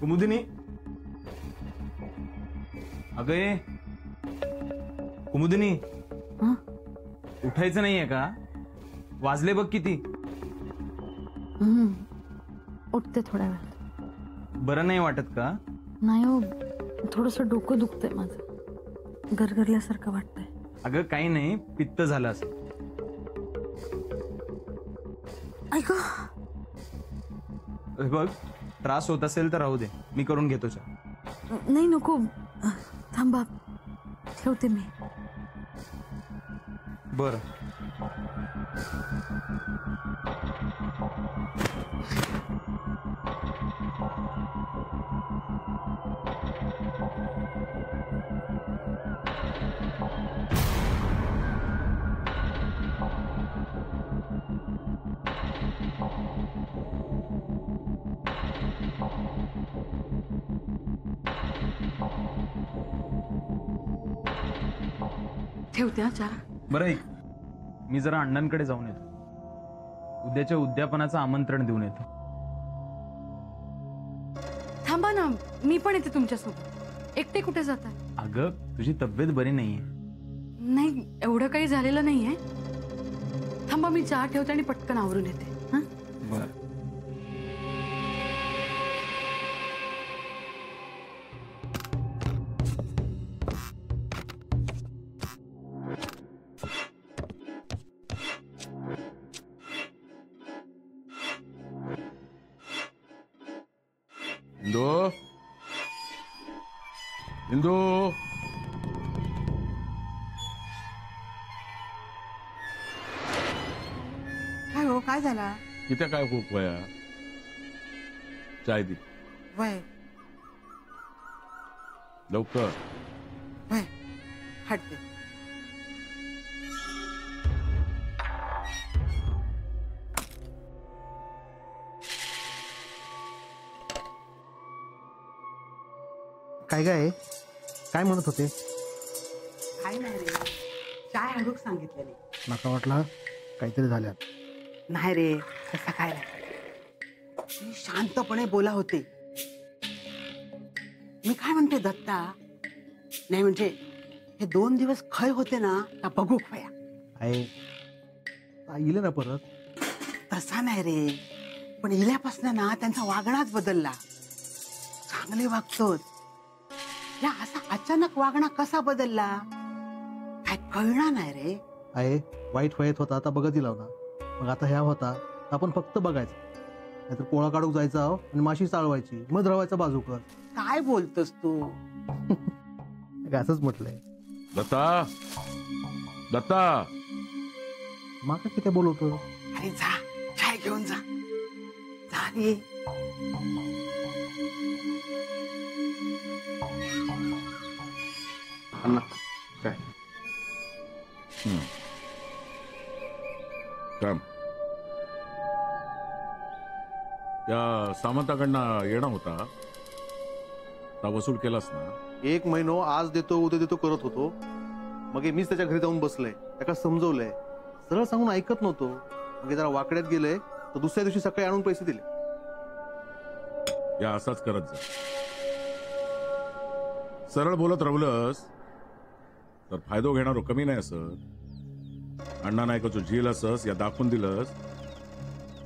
कुमुदिनी, अगं ये कुमुदिनी, उठायचं नाहीये का? वाजले बघ किती. उठते थोड्या वेळात. बरं नाही वाटत का? नाही हो, थोडस डोकं दुखतंय माझं, गरगरल्यासारखं वाटतंय. अगं काही नाही, पित्त झालं असं. ऐक बघ, त्रास होत असेल तर राहू दे, मी करून घेतो चहा. नाही नको, थांबा, ठेवते मी. बरं. ठेवते हा चहा. बरं ऐक, मी जरा अण्णांकडे जाऊन येतो. उद्याच्या उद्यापनाचं आमंत्रण देऊन येतो. थांबा ना, मी पण येते तुमच्यासोबत. एकटे कुठे जाता? अगं तुझी तब्येत बरी नाहीये. नाही, एवढं काही झालेलं नाहीये. थांबा, मी चहा ठेवते आणि पटकन आवरून येते. हा, बरं. इंदू, इंदू, काय हो, काय झाला? इथे काय खूप वया चाय दी वय लवकर. वय हटते. काय म्हणत होते? काय नाही रे, चाय हळूक सांगितलेली. नका वाटला काहीतरी झाल्यात. नाही रे, तसं काय नाही. मी शांतपणे बोला होते. मी काय म्हणते दत्ता, नाही म्हणजे हे 2 दिवस खय होते ना, का बघू खया. आहे येईल ना परत. तसा नाही रे, पण इल्यापासून ना त्यांचा वागणाच बदलला. चांगले वागतोच, या असा अचानक वागणा कसा बदलला काय कळणार नाही रे. आहे वाईट वयात होता, आता बघत लावला. मग आता ह्या होता, आपण फक्त बघायचं. नाहीतर पोळा काढूक जायचा आणि माशी चालवायची, मग रवायचा बाजूकर. काय बोलतोस तू? असंच म्हटलंय. दत्ता, दत्ता, माका किती बोलवतो? अरे जा, चाय घेऊन जा. जा रे. अण्णा काय काम त्या सामंताकडनं येणं होता, ता वसूल केलास ना? 1 महिना आज देतो उद्या देतो करत होतो. मग मीच त्याच्या घरी जाऊन बसलोय, त्याला समजवलंय. सरळ सांगून ऐकत नव्हतो. मग जरा वाकड्यात गेले तर दुसऱ्या दिवशी सकाळी आणून पैसे दिले. या असाच करत जा. सरळ बोलत राहिलंस तर फायदो घेणारो कमी नाही असत. अण्णा नायकाचो झील असस या दाखवून दिलंस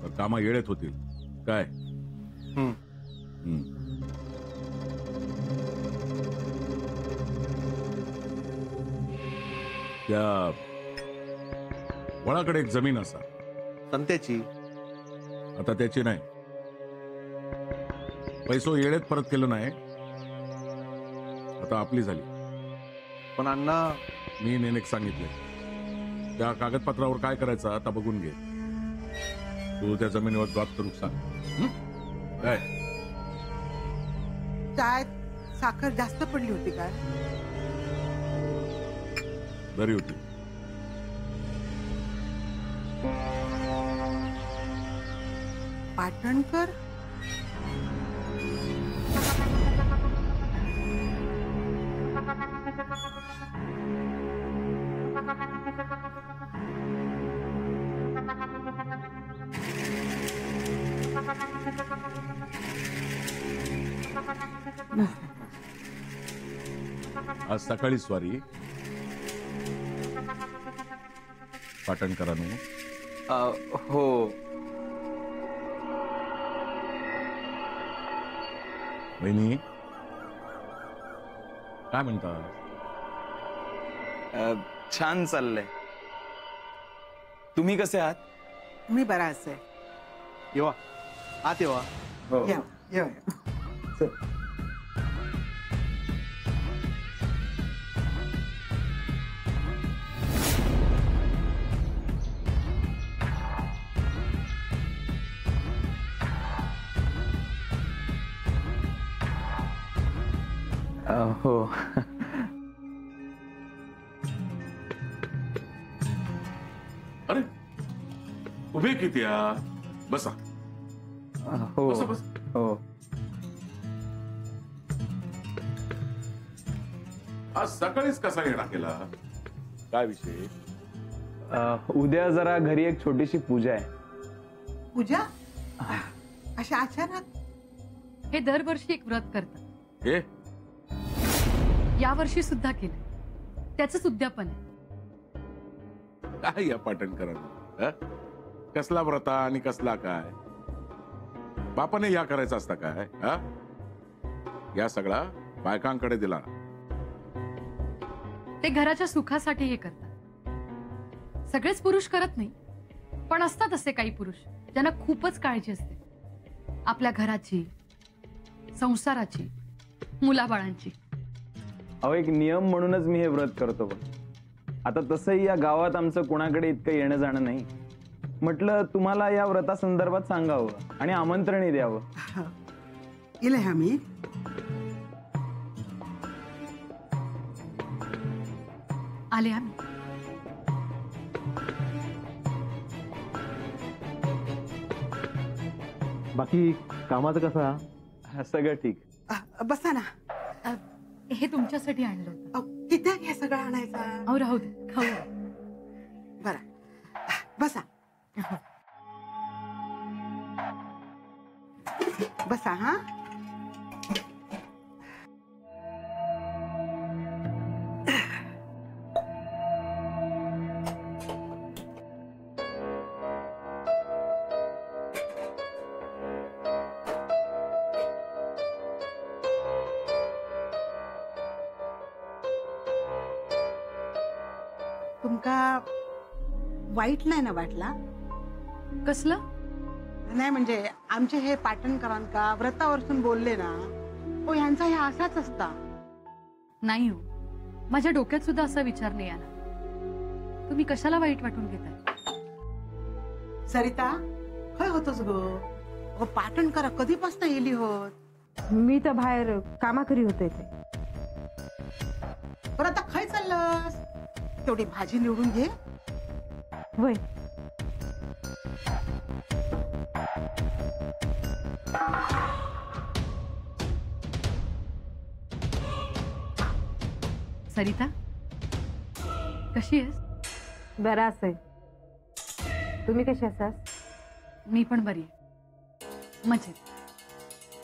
तर कामा येळेत होतील. काय त्या वळाकडे एक जमीन असा संत्याची, आता त्याची नाही. पैसो येळेत परत केलं नाही, आता आपली झाली. पण अण्णा मी नेनेक सांगितले त्या कागदपत्रावर काय करायचं आता बघून घे. तू त्या जमिनीवर बात करू सांग. काय चाय साखर जास्त पडली होती काय? बरी होती. पाटणकर आज सकाळी स्वारी पाटणकरांनो. हो. वहिनी काय म्हणतात? छान चाललंय. तुम्ही कसे आहात? मी बरा असे. येवा आत येवा. हो. या या. हो. अरे उभे किती आहात? बसा हो. बसा बस. हो. आज सकाळीच कसा येणा केला? काय विषय? उद्या जरा घरी एक छोटीशी पूजा आहे. पूजा अशा अचानक? हे दरवर्षी एक व्रत करतात. हे यावर्षी सुद्धा केलं. त्याच उद्यापन आहे. काय या पाटणकरांना? कसला व्रता आणि कसला काय? बापाने या करायचा असता काय? या सगळा बायकांकडे दिला. ते घराच्या सुखासाठी हे करतात. सगळेच पुरुष करत नाही, पण असतात असे काही पुरुष ज्यांना खूपच काळजी असते आपल्या घराची, संसाराची, मुलाबाळांची. अहो, एक नियम म्हणूनच मी हे व्रत करतो. पण आता तसंही या गावात आमचं कोणाकडे इतकं येणं जाणं नाही. म्हटलं तुम्हाला या व्रतासंदर्भात सांगावं आणि आमंत्रणही द्यावं. इले आम्ही आले आम्ही. बाकी कामाचं कसा? सगळं ठीक. बसा ना. हे तुमच्यासाठी आणलं होतं. किती हे सगळं आणायचा? अहो राहू दे, खाऊ. बरा बसा. बसा. हा तुमका वाईट नाही ना वाटला? कसलं? नाही म्हणजे आमचे हे पाटणकरांका व्रतावरसून बोलले ना, हो ह्यांचा हे असाच असता. नाही हो, माझ्या डोक्यात सुद्धा असा विचार नाही आला. तुम्ही कशाला वाईट वाटून घेताय? सरिता खय होतोस गो? अगं पाटणकरा कधीपासून येली होत? मी तर बाहेर कामाकरी होते ते. बरं आता खय चाललंस? तेवढी भाजी निवडून घे. वय सरिता कशी आहेस? बरा असेल. तुम्ही कशी असाल? मी पण बरी आहे. मजेत.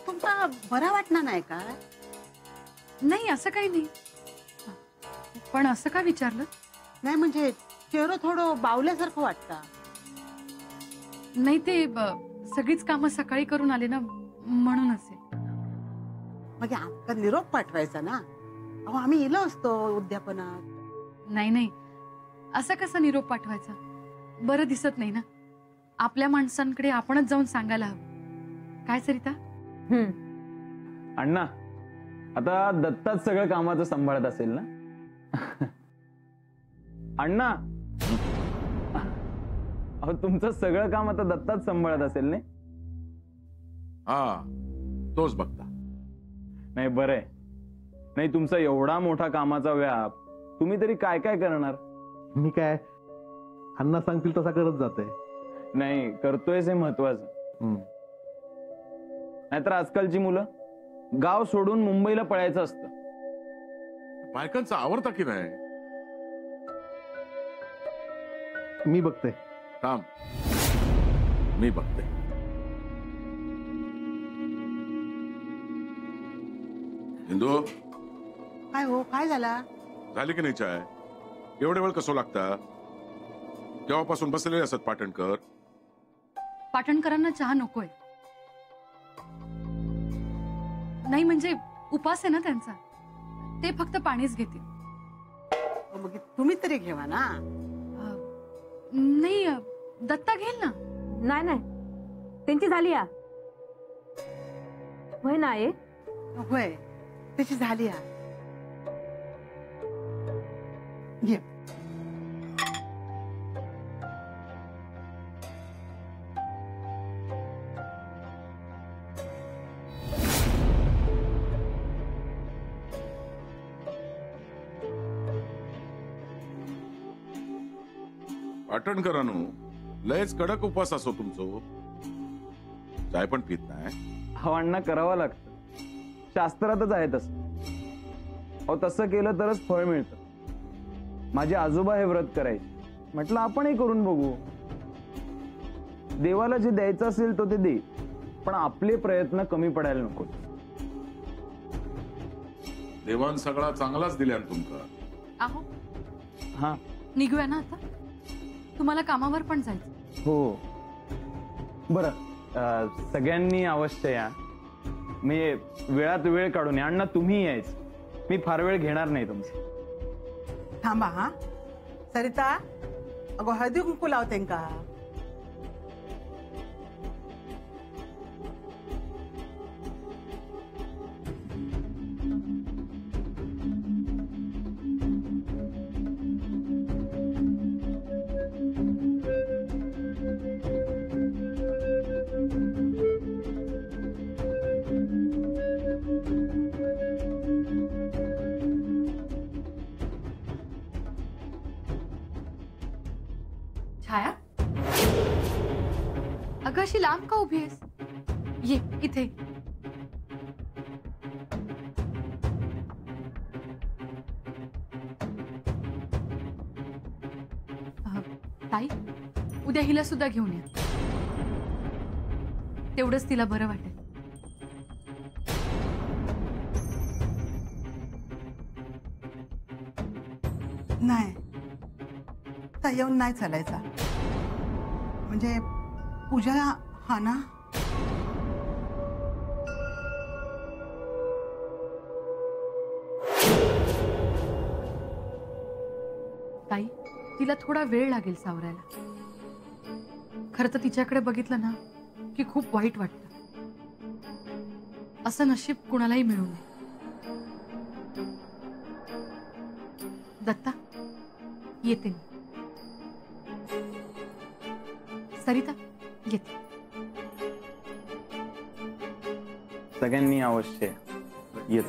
तुमचा बरा वाटणार नाही का? नाही असं काही नाही. पण असं का विचारलं? नाही म्हणजे चेहरा थोडं बावल्यासारखं वाटतं. नाही ते सगळीच कामं सकाळी करून आले ना, म्हणून असे. मग आमका निरोप पाठवायचा ना. अहो आम्ही इलो असतो उद्यापनात. नाही नाही, असा कसा निरोप पाठवायचा? बरं दिसत नाही ना. आपल्या माणसांकडे आपणच जाऊन सांगायला हवं. काय सरिता? अण्णा, आता दत्ताच सगळं कामाचं सांभाळत असेल ना? अण्णा, अहो तुमचं सगळं काम आता दत्ताच सांभाळत असेल नाही? हा तोच बघता. नाही बरंय. नाही तुमचा एवढा मोठा कामाचा व्याप, तुम्ही तरी काय काय करणार? मी काय अण्णा सांगतील तसा करत जाते. नाही करतोयच हे महत्वाचं. नाहीतर आजकालची मुलं गाव सोडून मुंबईला पळायचं असतं. बायकांचा आवडता की नाही? मी बघते. थांब, मी बघते. इंदू काय हो, काय झाला? झाली की नाही चाय? एवढे वेळ कसं लागता? केव्हापासून बसलेले असत पाटणकर? पाटणकरांना चहा नकोय. नाही म्हणजे उपास आहे ना त्यांचा, ते फक्त पाणीच घेतील. मग तुम्ही तरी घेवा ना. नाही दत्ता घेईल ना. नाही नाही, त्यांची झाली या. होय ना आहे. होय, त्याची झाली आहे. घे. पाटणकरांनो, लयच कडक उपवास असो तुमचो. चाय पण पित नाही. हो अण्णा, करावं लागतं. शास्त्रातच आहे तसं. अहो तसं केलं तरच फळ मिळतं. माझे आजोबा हे व्रत करायचे, म्हटलं आपणही करून बघू. देवाला जे द्यायचं असेल तो ते दे, पण आपले प्रयत्न कमी पडायला नको. देवान सगळा चांगलाच दिल्या तुमका. आहो हा निघूया ना आता. तुम्हाला कामावर पण जायचं. हो बरं, सगळ्यांनी अवश्य या. मी वेळात वेळ काढून या. अण्णा तुम्ही यायचं, मी फार वेळ घेणार नाही तुमचा. थांबा हा. सरिता, अगो हळदी कुंकू लावते का? छाया, अगं अशी लांब का उभी आहेस? ये इथे. ताई, उद्या हिला सुद्धा घेऊन ये. तेवढंच तिला बरं वाटेल. नाही, आता येऊन नाही चालायचा. म्हणजे पूजा हा ना. ताई, तिला थोडा वेळ लागेल सावरायला. खरं तर तिच्याकडे बघितलं ना की खूप वाईट वाटतं. असं नशीब कुणालाही मिळू नये. दत्ता, येते मी. सरिता, येते. सगळ्यांनी अवश्य येत.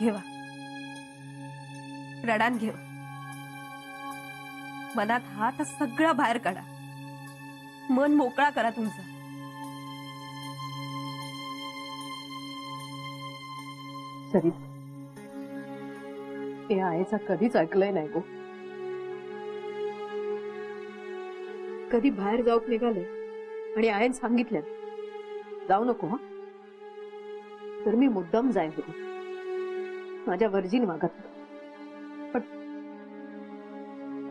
घेवा, रडान घेव. मनात हात सगळा बाहेर काढा. मन मोकळा करा तुमचा. सरित, हे आईचा कधीच ऐकलंय नाही गो. कधी बाहेर जाऊक निघाले आणि आयन सांगितलं जाऊ नको हा, तर मी मुद्दाम जाय होतो. माझ्या वर्जीन वागत. पण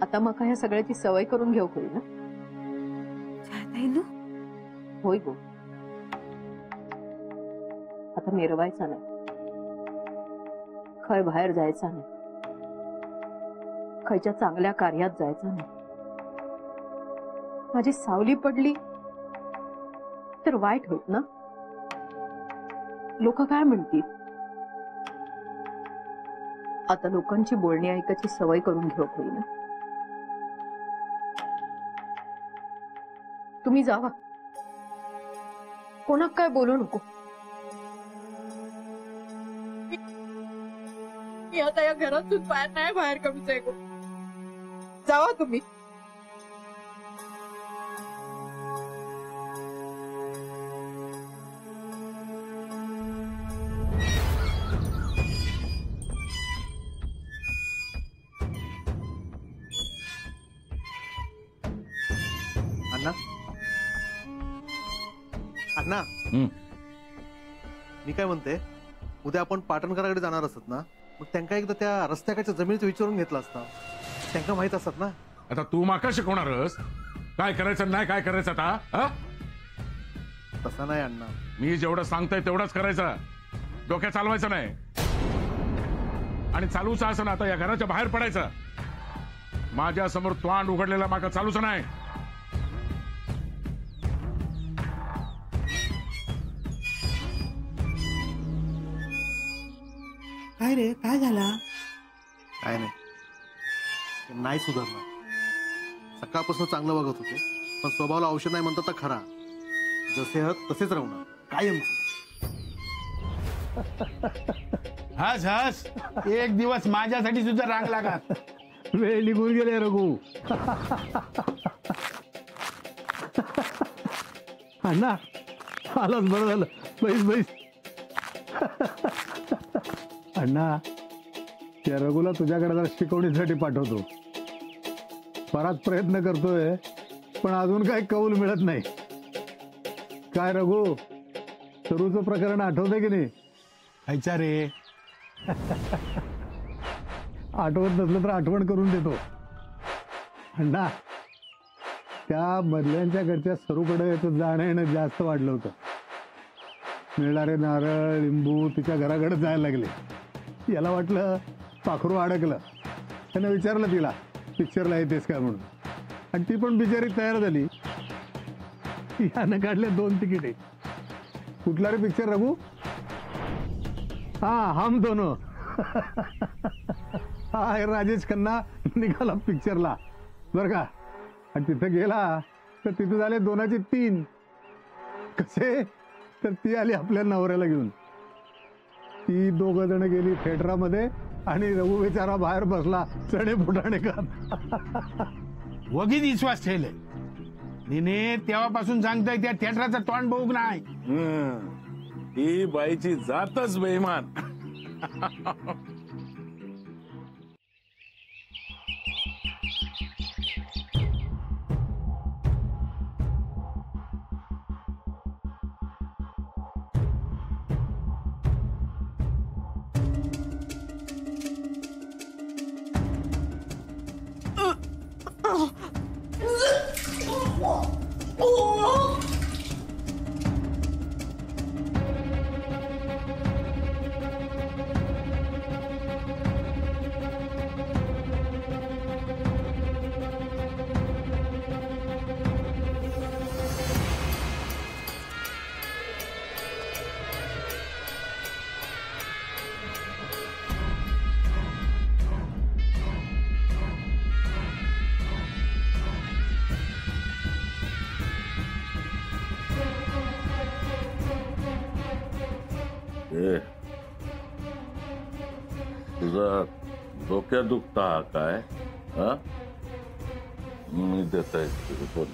आता मका ह्या सगळ्याची सवय करून घेऊ होईल ना. होय गो, आता मिरवायचा नाही, खय बाहेर जायचा नाही, खयच्या चांगल्या कार्यात जायचा नाही. माझी सावली पडली तर वाईट होत ना. लोक काय म्हणतील. आता लोकांची बोलणी ऐकायची सवय करून घेऊ होईल ना. तुम्ही जावा, कोणाक काय बोलू नको. मी आता या घरातून नाही बाहेर कमीच. जावा तुम्ही. अण्णा अण्णा हं. मी काय म्हणते, उद्या आपण पाटणकराकडे जाणार असत ना, मग त्यांना एकदा त्या रस्त्याकडच्या जमिनीचं विचारून घेतलं असता. त्यांना माहित असत ना. आता तू माका शिकवणारस काय करायचं नाही काय करायचं आता हा? तसं नाही अण्णा. मी जेवढं सांगतोय तेवढंच करायचं, डोक्या चालवायचं नाही. आणि चालूच असं ना, आता या घराच्या बाहेर पडायचं. माझ्या समोर तोंड उघडलेला माका चालूच नाही. काय रे, काय झाला? काय नाही, नाही सुधारणार. सकाळपासून चांगलं वागत होते, पण स्वभावाला औषध नाही म्हणतात तर खरा. जसे आहात तसेच राहणार कायमच. हस हस, एक दिवस माझ्यासाठी सुद्धा रांग लागा. वेळ निघून गेले रघु. अण्णा आलाच, बरं झालं. बैस बैस. अण्णा, त्या रघुला तुझ्याकडे जरा शिकवणीसाठी पाठवतो. बराच प्रयत्न करतोय, पण अजून काही कौल मिळत नाही. काय रघु, सरूचं प्रकरण आठवतंय की नाही? खायचा रे. आठवत नसलं तर आठवण करून देतो. अण्णा, त्या मधल्यांच्याकडच्या सरूकडे जाणं येणं जास्त वाढलं होतं. मिळणारे नारळ लिंबू तिच्या घराकडे जायला लागले. याला वाटलं पाखरू अडकलं. त्यानं विचारलं तिला, पिक्चरला येतेस का म्हणून, आणि ती पण बिचारी तयार झाली. यानं काढले 2 तिकिटे. कुठला रे पिक्चर रघु? हा, हम दोनो. हा, राजेश खन्ना निघाला पिक्चरला बर का. आणि तिथं गेला तर तिथे झाले 2चे 3. कसे तर ती आली आपल्या नवऱ्याला घेऊन. ती 2 जण गेली थिएटरामध्ये आणि रघु बेचारा बाहेर बसला चणे फुटाणे का. वगीच विश्वास ठेवले. तिने तेव्हापासून सांगताय त्या थिएटरचा तोंड बघू नाही. ही बाईची जातच बेईमान. तुझा डोक्यात दुखता हा काय? हा, मी देताय पण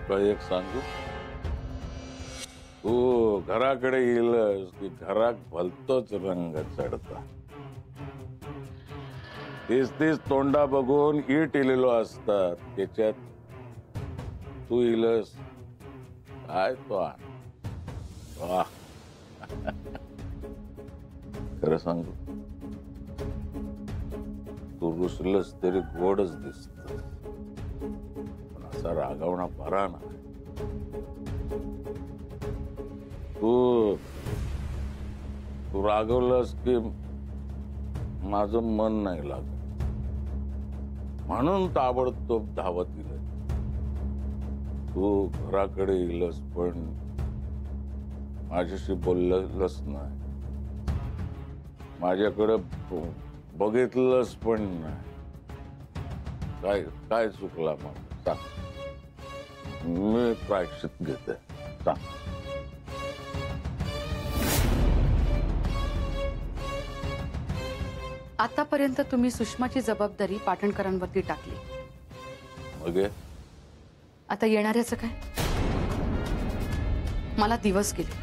तुला एक सांगू, तू घराकडे येईलस की घरात भलतोच रंग चढता. तीच तोंडा बघून इट इलेलो असतात, त्याच्यात तू इलस काय तो. वाह, खरं सांगू, तू रुसलस तरी गोडच दिसत, पण असा रागावणा बरा ना. तू रागवलंस की माझं मन नाही लागत, म्हणून ताबडतोब धावत गेलं. तू घराकडे येलस पण माझ्याशी बोललंच नाही, माझ्याकडे बघितलंच पण नाही. काय काय चुकला मग सांग, मी प्रायश्चित घेते. सांग. आतापर्यंत तुम्ही सुषमाची जबाबदारी पाटणकरांवरती टाकली. ओके, आता येणाऱ्याचं काय? मला दिवस गेले,